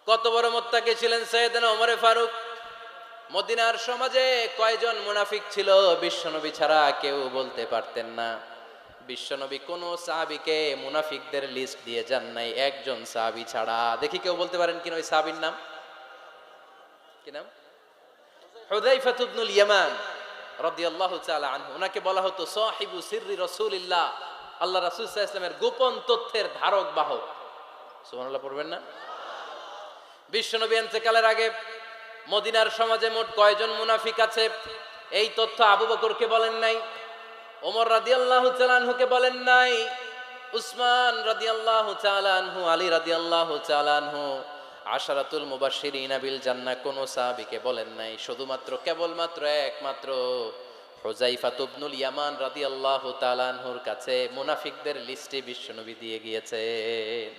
কত বড় মুত্তাকি ছিলেন সাইয়েদনা ওমর ফারুক। মদিনার সমাজে কয়জন মুনাফিক ছিল বিশ্বনবী ছাড়া কেউ বলতে পারতেন না। বিশ্বনবী কোন সাহাবীকে মুনাফিকদের লিস্ট দিয়ে যান নাই, একজন সাহাবী ছাড়া। দেখি কেউ বলতে পারেন কিনা ওই সাহাবীর নাম কি? নাম হুযায়ফা ইবনুল ইয়ামান রাদিয়াল্লাহু তাআলা আনহু। ওনাকে বলা হতো সাহিবু সিররি রাসূলিল্লাহ, আল্লাহ রাসূল সাল্লাল্লাহু আলাইহি ওয়াসাল্লামের গোপন তথ্যের ধারক বাহক। সুবহানাল্লাহ পড়বেন না? বিশ্বনবী ইন্তেকালের আগে মদিনার সমাজে মোট কয়জন মুনাফিক আছে এই তথ্য আবু বকরকে বলেন নাই, ওমর রাদিয়াল্লাহু তাআলা আনহুকে বলেন নাই, উসমান রাদিয়াল্লাহু তাআলা আনহু, আলী রাদিয়াল্লাহু তাআলা আনহু, আশারাতুল মুবাশশিরিনা বিল জান্নাহ কোন সাহাবীকে বলেন নাই। শুধুমাত্র কেবলমাত্র একমাত্র হুযায়ফা ইবনুল ইয়ামান রাদিয়াল্লাহু তাআলা আনহুর কাছে মুনাফিকদের লিস্টে বিশ্বনবী দিয়ে গিয়েছেন।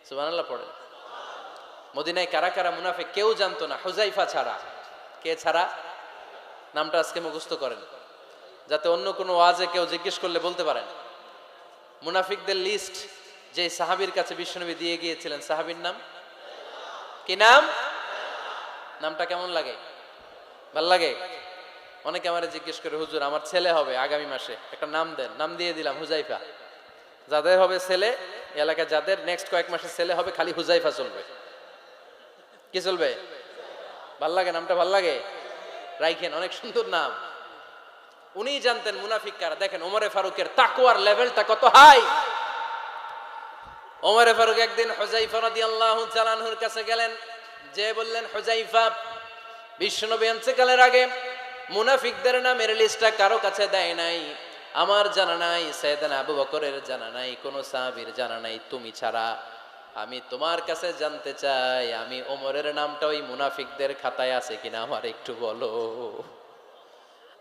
সুবহানাল্লাহ পড়েন। মদিনায় কারা কারা মুনাফিক কেউ জানতো না হুযায়ফা ছাড়া। কে ছাড়া? নামটা আজকে মুখস্থ করেন, যাতে অন্য কোনো ওয়াজে কেউ জিজ্ঞেস করলে বলতে পারেন। মুনাফিকদের লিস্ট যে সাহাবীর কাছে বিশ্বনবী দিয়ে গিয়েছিলেন, সাহাবীর নাম কি? নাম নামটা কেমন লাগে? ভাল লাগে? অনেকে আমারে জিজ্ঞেস করে, হুজুর আমার ছেলে হবে আগামী মাসে, একটা নাম দেন। নাম দিয়ে দিলাম হুযায়ফা। যাদের হবে ছেলে, এলাকায় যাদের নেক্সট কয়েক মাসে ছেলে হবে, খালি হুযায়ফা চলবে। কি চলবে? ভাল লাগে? নামটা ভাল লাগে? রাইখেন, অনেক সুন্দর নাম। উনি জানতেন মুনাফিক কারা। দেখেন ওমরে ফারুকের তাকওয়ার লেভেলটা কত হাই। ওমরে ফারুক একদিন হুযায়ফা রাদিয়াল্লাহু তাআলা আনহুর কাছে গেলেন, যে বললেন, হুযায়ফা, বিশ্বনবী ইন্তেকালের আগে মুনাফিকদের নামের লিস্টটা কারো কাছে দেয় নাই, আমার জানা নাই, সাইয়েদনা আবু বকরের জানা নাই, কোন সাহাবীর জানা নাই, তুমি ছাড়া। আমি তোমার কাছে জানতে চাই, আমি ওমরের নামটা ওই মুনাফিকদের খাতায় আছে কিনা আমার একটু বলো।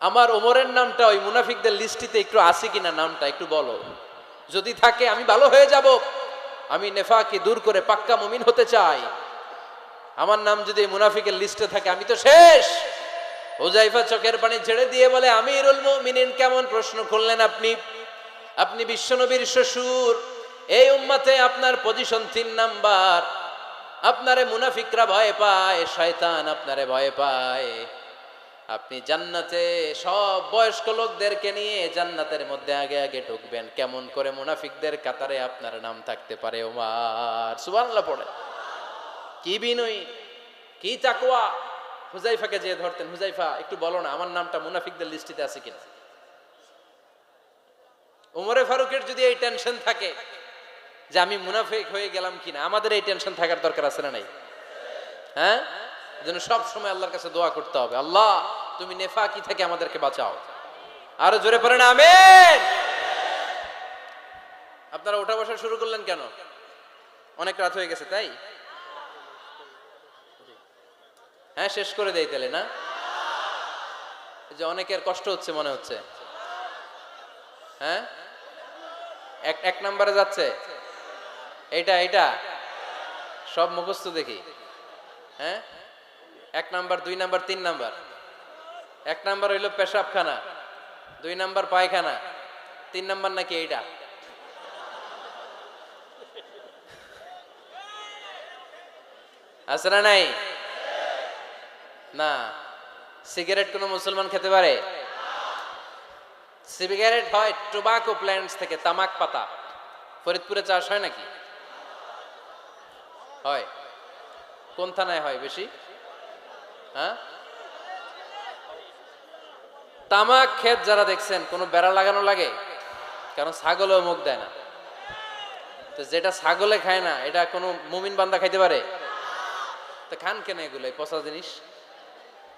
আমার ওমরের নামটা ওই মুনাফিকদের লিস্টিতে একটু আছে কিনা, নামটা একটু বলো। যদি থাকে আমি ভালো হয়ে যাব, আমি নেফাকি দূর করে পাক্কা মুমিন হতে চাই। আমার নাম যদি মুনাফিকের লিস্টে থাকে আমি তো শেষ। হুযায়ফা চোখের পানি ছেড়ে দিয়ে বলে, আমিরুল মুমিনিন, কেমন প্রশ্ন করলেন আপনি? আপনি বিশ্বনবীর শ্বশুর, এই উম্মতে আপনার পজিশন 3 নাম্বার। আপনারে মুনাফিকরা ভয় পায়, শয়তান আপনারে ভয় পায়। আপনি জান্নাতে সব বয়স্ক লোকদেরকে নিয়ে জান্নাতের মধ্যে আগে আগে ঢুকবেন, কেমন করে মুনাফিকদের কাতারে আপনার নাম থাকতে পারে ওমর? সুবহানাল্লাহ পড়ে। কি বিনয়ী, কি তাকওয়া। হুযায়ফাকে যে ধরতেন, হুযায়ফা একটু বলো না আমার নামটা মুনাফিকদের লিস্টিতে আছে কিনা। ওমরে ফারুকের যদি এই টেনশন থাকে যে আমি মুনাফিক হয়ে গেলাম কিনা, আমাদের এই টেনশন থাকার দরকার আছে না নাই? হ্যাঁ, যেন সব সময় আল্লাহর কাছে দোয়া করতে হবে, আল্লাহ তুমি নেফাকি থেকে আমাদেরকে বাঁচাও। আরো জোরে পড়েন আমিন। আপনারা ওঠা বসা শুরু করলেন কেন? অনেক রাত হয়ে গেছে তাই? হ্যাঁ, শেষ করে দেই তাহলে না? যে অনেকের কষ্ট হচ্ছে মনে হচ্ছে। হ্যাঁ, এক নাম্বারে যাচ্ছে এইটা সব মুখস্থ দেখি। হ্যাঁ, 1 নাম্বার, 2 নাম্বার, 3 নাম্বার। 1 নাম্বার হইল পেশাবখানা, 2 নাম্বার পায়খানা, 3 নাম্বার নাকি এইটা? আছে না নাই? না। সিগারেট কোন মুসলমান খেতে পারে? সিগারেট হয় টোবাকো প্ল্যান্টস থেকে, তামাক পাতা। ফরিদপুরে চাষ হয় নাকি? হয়। কোন থানায় হয় বেশি? হ্যাঁ, তামাক ক্ষেত যারা দেখছেন, কোনো বেড়া লাগানো লাগে? কারণ ছাগলেও মুখ দেয় না। তো যেটা ছাগলে খায় না, এটা কোনো মুমিন বান্দা খাইতে পারে? তো খান কেন এগুলো, পচা জিনিস?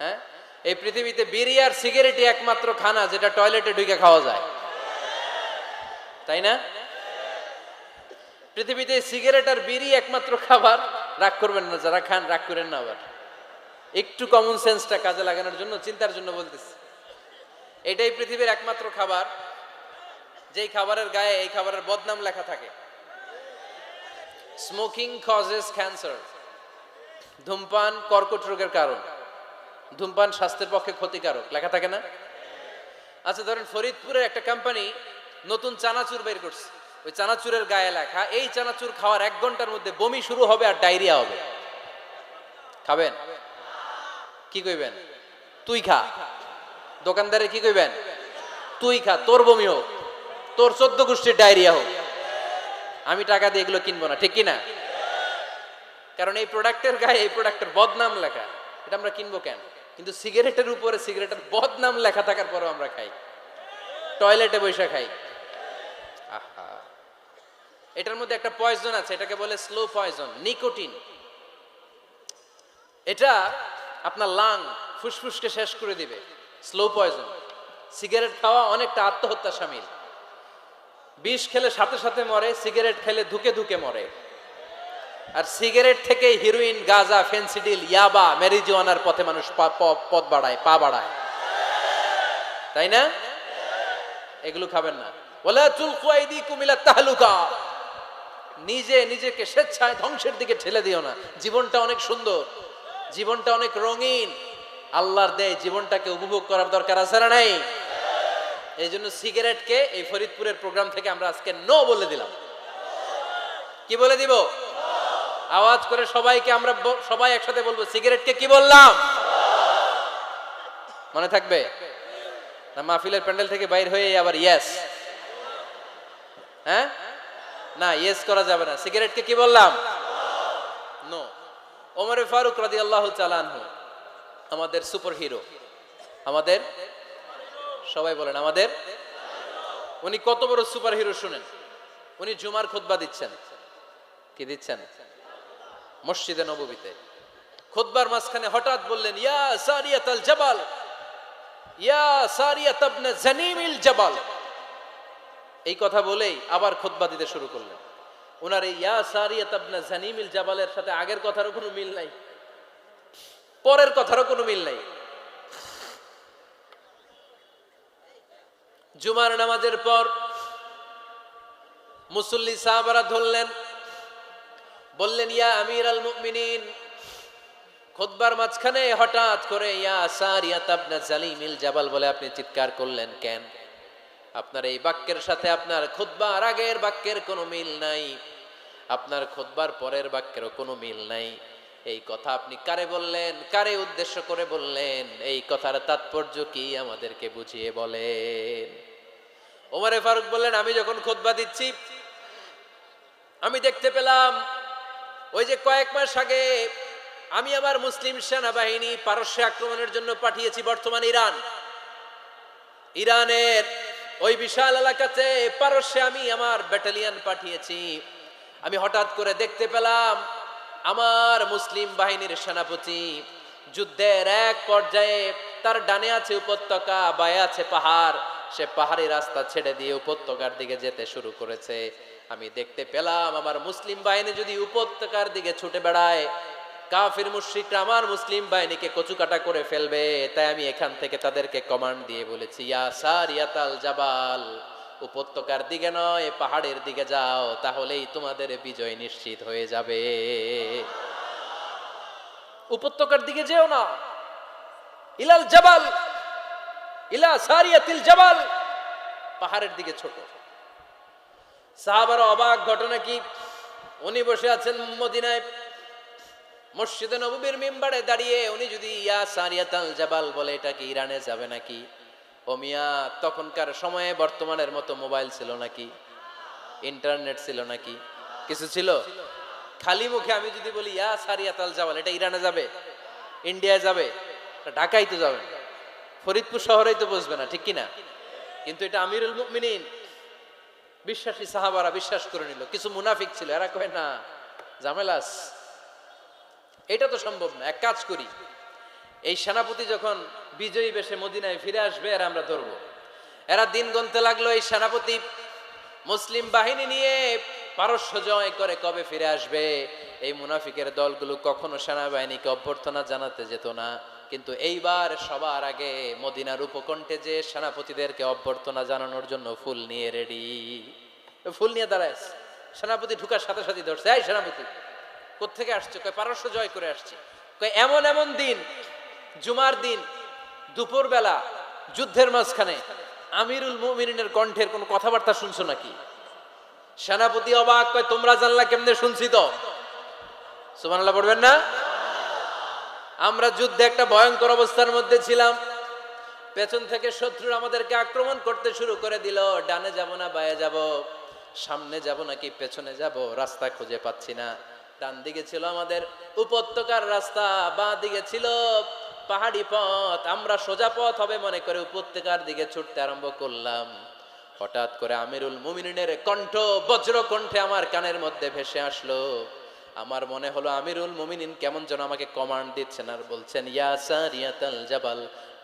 হ্যাঁ, এই পৃথিবীতে বিড়ি আর সিগারেটই একমাত্র খানা যেটা টয়লেটে ঢুকে খাওয়া যায়, তাই না? পৃথিবীতে সিগারেট আর বিড়ি একমাত্র খাবার। রাগ করবেন না যারা খান, রাগ করেন না। আবার একটু কমন সেন্সটা কাজে লাগানোর জন্য, চিন্তার জন্য বলতেছি। এটাই পৃথিবীর একমাত্র খাবার যেই খাবারের গায়ে এই খাবারের বদনাম লেখা থাকে, স্মোকিং কজেস ক্যান্সার। ধূমপান কর্কট রোগের কারণ, ধূমপান স্বাস্থ্যের পক্ষে ক্ষতিকারক, লেখা থাকে না? আচ্ছা ধরেন ফরিদপুরের একটা কোম্পানি নতুন চানাচুর বের করছে, ওই চানাচুরের গায়ে লেখা এই চানাচুর খাওয়ার 1 ঘন্টার মধ্যে বমি শুরু হবে আর ডায়রিয়া হবে। খাবেন? কি কইবেন? তুই খা। দোকানদারে কি কইবেন? তুই খা, তোর বমি হোক, তোর 14 গোষ্ঠীর ডায়রিয়া হোক, আমি টাকা দিয়ে এগুলো কিনবো না, ঠিক কিনা? কারণ এই প্রোডাক্টের গায়ে এই প্রোডাক্টের বদনাম লেখা, এটা আমরা কিনবো কেন? কিন্তু সিগারেটের উপরে সিগারেটের বদনাম লেখা থাকার পরেও আমরা খাই, টয়লেটে বসে খাই। আহা, এটার মধ্যে একটা পয়জন আছে, এটাকে বলে স্লো পয়জন, নিকোটিন। এটা আপনার লাং, ফুসফুসকে শেষ করে দিবে, স্লো পয়জন। সিগারেট খাওয়া অনেকটা আত্মহত্যা শামিল। বিষ খেলে সাথে সাথে মরে, সিগারেট খেলে ধুকে ধুকে মরে। আর সিগারেট থেকে হিরোইন, গাঁজা, ফেন্সিডিল, ইয়াবা, ম্যারিজুয়ানার পথে মানুষ পথ বাড়ায়, পা বাড়ায়, তাই না? এগুলো খাবেন না। ওয়ালা তুলকু আইদিকুম ইলা তাহলুকা, নিজে নিজেকে স্বেচ্ছায় ধ্বংসের দিকে ঠেলে দিও না। জীবনটা অনেক সুন্দর, জীবনটা অনেক রঙিন, আল্লাহর দেয় জীবনটাকে উপভোগ করার দরকার আছে না নাই? এই জন্য সিগারেটকে এই ফরিদপুরের প্রোগ্রাম থেকে আমরা আজকে নো বলে দিলাম। কি বলে দিব? আওয়াজ করে সবাইকে আমরা সবাই একসাথে বলবো, সিগারেটকে কি বললাম? মনে থাকবে না? মাহফিলের প্যান্ডেল থেকে বাইর হয়ে আবার ইয়েস, হ্যাঁ না, ইয়েস করা যাবে না। সিগারেটকে কি বললাম? নো। ওমর ফারুক রাদিয়াল্লাহু তাআলা আনহু, আমাদের সুপার হিরো, আমাদের সবাই বলেন আমাদের, উনি কত বড় সুপার হিরো শুনেন। উনি জুমার খুতবা দিচ্ছেন। কি দিচ্ছেন? মসজিদে নববীতে। খুতবার মাঝখানে হঠাৎ বললেন, ইয়া সারিয়াতাল জাবাল, ইয়া সারিয়াত ইবনে জানিমিল জাবাল। এই কথা বলেই আবার খুতবা দিতে শুরু করলেন। ওনার এই ইয়া সারিয়াত ইবনে জানিমিল জাবালের সাথে আগের কথারও কোনো মিল নাই, পরের কথারও কোনো মিল নাই। জুমার নামাজের পর মুসল্লি সাহাবারা ধরলেন, বললেন, ইয়া আমিরাল মুমিনিন। খুতবার মাঝখানে হঠাৎ করে ইয়া সারিয়াত ইবনে জালিমিল জাবাল বলে আপনি চিৎকার করলেন কেন? আপনার এই বাক্যের সাথে আপনার খুতবার আগের বাক্যের কোনো মিল নাই, আপনার খুতবার পরের বাক্যেরও কোনো মিল নাই। এই কথা আপনি কারে বললেন? কারে উদ্দেশ্য করে বললেন? এই কথার তাৎপর্য কি আমাদেরকে বুঝিয়ে বলেন। ওমর ফারুক বললেন, আমি যখন খুতবা দিচ্ছি আমি দেখতে পেলাম ওই যে কয়েক মাস আগে আমি আমার মুসলিম সেনাবাহিনী পারস্যে আক্রমণের জন্য পাঠিয়েছি, বর্তমান ইরান, ইরানের ওই বিশাল এলাকাতে পারস্যে আমি আমার ব্যাটালিয়ন পাঠিয়েছি। আমি হঠাৎ করে দেখতে পেলাম আমার মুসলিম বাহিনীর সেনাপতি যুদ্ধের এক পর্যায়ে তার ডানে আছে উপত্যকা, বায়ে আছে পাহাড়, সে পাহাড়ি রাস্তা ছেড়ে দিয়ে উপত্যকার দিকে যেতে শুরু করেছে। আমি দেখতে পেলাম আমার মুসলিম বাহিনী যদি উপত্যকার দিকে ছুটে বেড়ায়, কাফির মুশরিকরা আমার মুসলিম বাহিনীকে কচুকাটা করে ফেলবে। তাই আমি এখান থেকে তাদেরকে কমান্ড দিয়ে বলেছি, ইয়া সারিয়াতাল জাবাল, উপত্যকার দিকে নয় পাহাড়ের দিকে যাও, তাহলেই তোমাদের বিজয় নিশ্চিত হয়ে যাবে। উপত্যকার দিকে যেও না, ইলাল জাবাল, ইলা সারিয়াতিল জাবাল, পাহাড়ের দিকে ছোট। সাহাবারা অবাক, ঘটনা কি? উনি বসে আছেন মদিনায় মসজিদে নববীর মিম্বারে দাঁড়িয়ে, উনি যদি ইয়া সারিয়াতাল জাবাল বলে, এটা কি ইরানে যাবে নাকি? ও মিয়া, তখনকার সময়ে বর্তমানের মতো মোবাইল ছিল নাকি? ইন্টারনেট ছিল নাকি? কিছু ছিল? খালি মুখে আমি যদি বলি ইয়া সারিয়াতাল জাবাল, এটা ইরানে যাবে? ইন্ডিয়ায় যাবে? ঢাকায় তো যাবে না, ফরিদপুর শহরেই তো বসবে না, ঠিক কিনা? কিন্তু এটা আমিরুল মুমিনিন, বিশ্বাসী সাহাবারা বিশ্বাস করে নিল। কিছু মুনাফিক ছিল, এরা কয় না, ঝামেলাস, এটা তো সম্ভব না। এক কাজ করি, এই সেনাপতি যখন বিজয়ী বেশে মদিনায় ফিরে আসবে, এরা আমরা ধরবো। এরা দিন গুনতে লাগলো, এই সেনাপতি মুসলিম বাহিনী নিয়ে পারস্য জয় করে কবে ফিরে আসবে। এই মুনাফিকের দলগুলো কখনো সেনাবাহিনীকে অভ্যর্থনা জানাতে যেত না, কিন্তু এইবার সবার আগে মদিনার উপকণ্ঠে যে সেনাপতিদেরকে অভ্যর্থনা জানানোর জন্য ফুল নিয়ে রেডি, ফুল নিয়ে দাঁড়ায়। সেনাপতি ঢুকার সাথে সাথে ধরছে, এই সেনাপতি কোত্থেকে আসছে? কয় পারস্য জয় করে আসছে। কয় এমন এমন দিন, জুমার দিন দুপুর বেলা যুদ্ধের মাঝখানে আমিরুল মুমিনিনের কণ্ঠের কোন কথাবার্তা শুনছো নাকি? সেনাপতি অবাক, কয় তোমরা জানলা কেমনে? শুনছি তো। সুবহানাল্লাহ পড়বেন না? আমরা যুদ্ধে একটা ভয়ঙ্কর অবস্থার মধ্যে ছিলাম। পেছন থেকে শত্রুরা আমাদেরকে আক্রমণ করতে শুরু করে দিল। ডানে যাব না বায়ে যাব, সামনে যাব নাকি পেছনে যাব, রাস্তা খুঁজে পাচ্ছি না। ডান দিকে ছিল আমাদের উপত্যকার রাস্তা, বাঁ দিকে ছিল পাহাড়ি পথ। আমরা সোজা পথ হবে মনে করে উপত্যকার দিকে ছুটতে আরম্ভ করলাম। হঠাৎ করে আমিরুল মুমিনিনের কণ্ঠ বজ্র কণ্ঠে আমার কানের মধ্যে ভেসে আসলো। আমার মনে হলো আমিরুল মুমিনিন কেমন যেন আমাকে কমান্ড দিচ্ছেন আর বলছেন, ইয়া সারিয়াতাল জাবাল,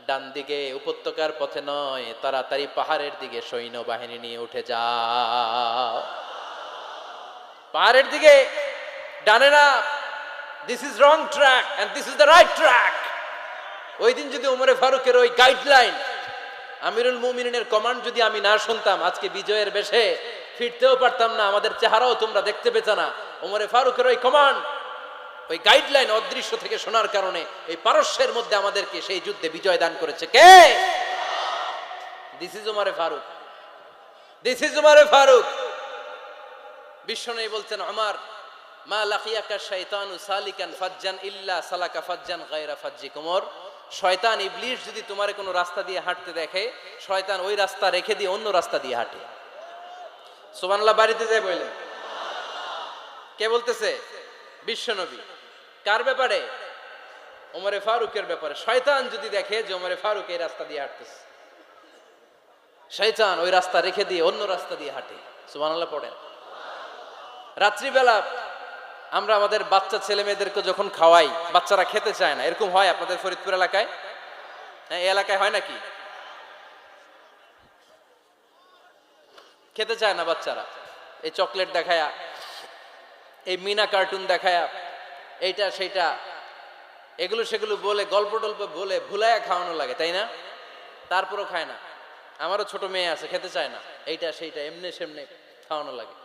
ডান দিকে উপত্যকার পথে নয়, তাড়াতাড়ি পাহাড়ের দিকে সৈন্যবাহিনী নিয়ে উঠে যাও। পাহাড়ের দিকে, ডানে না। This is wrong track and this is the right track. ওই দিন যদি ওমরে ফারুকের ওই গাইডলাইন, আমিরুল মুমিনিনের কমান্ড যদি আমি না শুনতাম, আজকে বিজয়ের বেশে ফিরতেও পারতাম না, আমাদের চেহারাও তোমরা দেখতে পেত না। ওমরে ফারুকের ওই কমান্ড, ওই গাইডলাইন অদৃশ্য থেকে শোনার কারণে এই পারস্যের মধ্যে আমাদেরকে সেই যুদ্ধে বিজয় দান করেছে কে? দিস ইজ ওমরে ফারুক, দিস ইজ ওমরে ফারুক। বিশ্বনবী বলছেন, ওমর, মা লাকিয়াকা শাইতানু সালিকান ফাজ্জান ইল্লা সালাকা ফাজ্জান গায়রা ফাজ্জিক। ওমর, শয়তান ইবলিস যদি তোমার কোনো রাস্তা দিয়ে হাঁটতে দেখে, শয়তান ওই রাস্তা রেখে দিয়ে অন্য রাস্তা দিয়ে হাঁটে। সুবহানাল্লাহ। বাড়িতে যায় বললেন, কে বলতেছে? বিশ্বনবী। কার ব্যাপারে? ওমরে ফারুকের ব্যাপারে। শয়তান যদি দেখে যে ওমরে ফারুক এই রাস্তা দিয়ে হাঁটতেছে, শয়তান ওই রাস্তা রেখে দিয়ে অন্য রাস্তা দিয়ে হাঁটে। সুবহানাল্লাহ পড়েন। রাত্রিবেলা আমরা আমাদের বাচ্চা ছেলে মেয়েদেরকে যখন খাওয়াই, বাচ্চারা খেতে চায় না, এরকম হয় আপনাদের ফরিদপুর এলাকায়? হ্যাঁ, এই এলাকায় হয় নাকি? খেতে চায় না বাচ্চারা, এই চকলেট দেখায়া, এই মিনা কার্টুন দেখায়া, এইটা সেইটা, এগুলো সেগুলো বলে, গল্প টল্প বলে ভুলায়া খাওয়ানো লাগে, তাই না? তারপরও খায় না। আমারও ছোট মেয়ে আছে, খেতে চায় না, এইটা সেইটা এমনি সেমনে খাওয়ানো লাগে।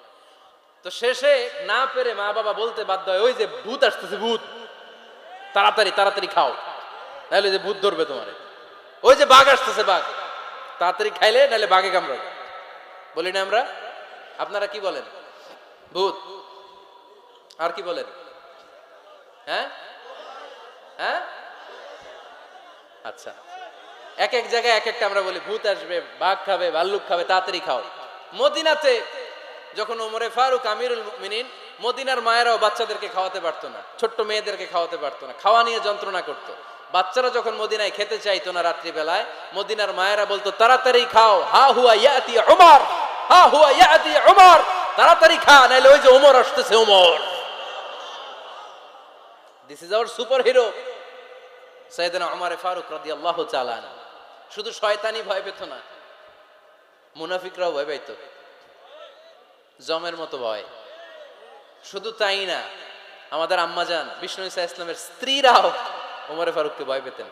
তো শেষে না পেরে মা বাবা বলতে বাধ্য হয়, ওই যে ভূত আসতেছে, ভূত, তাড়াতাড়ি তাড়াতাড়ি খাও, নাহলে যে ভূত ধরবে তোমারে। ওই যে বাঘ আসতেছে, বাঘ, তাড়াতাড়ি খাইলে নাহলে বাঘে কামড়াবে। বলি না আমরা? আপনারা কি বলেন? ভূত। আর কি বলেন? হ্যাঁ হ্যাঁ, আচ্ছা, এক এক জায়গায় এক একটা আমরা বলি, ভূত আসবে, বাঘ খাবে, ভাল্লুক খাবে, তাড়াতাড়ি খাও। মদিনাতে যখন ওমরে ফারুক আমিরুল মুমিনিন, মদিনার মায়েরাও বাচ্চাদেরকে খাওয়াতে পারতো না, ছোট্ট মেয়েদেরকে খাওয়াতে পারতো না, খাওয়া নিয়ে যন্ত্রণা করতো। বাচ্চারা যখন মদিনায় খেতে চাইতো না রাত্রিবেলায়, মদিনার মায়েরা বলতো, তাড়াতাড়ি খাও, হা হুয়া ইয়াতি উমর, হা হুয়া ইয়াতি উমর, তাড়াতাড়ি খা, নাইলে ওই যে ওমর আসতেছে, Omar. This is our superhero সাইয়েদনা ওমর ফারুক রাদিয়াল্লাহু তাআলা আনহু। শুধু শয়তানি ভয় পেত না, মুনাফিকরাও ভয় পাইতো, জমের মতো ভয়। শুধু তাই না, আমাদের আম্মাজান বিষ্ণু ইসা ইসলামের স্ত্রীরাও ওমরে ফারুককে ভয় পেতেন।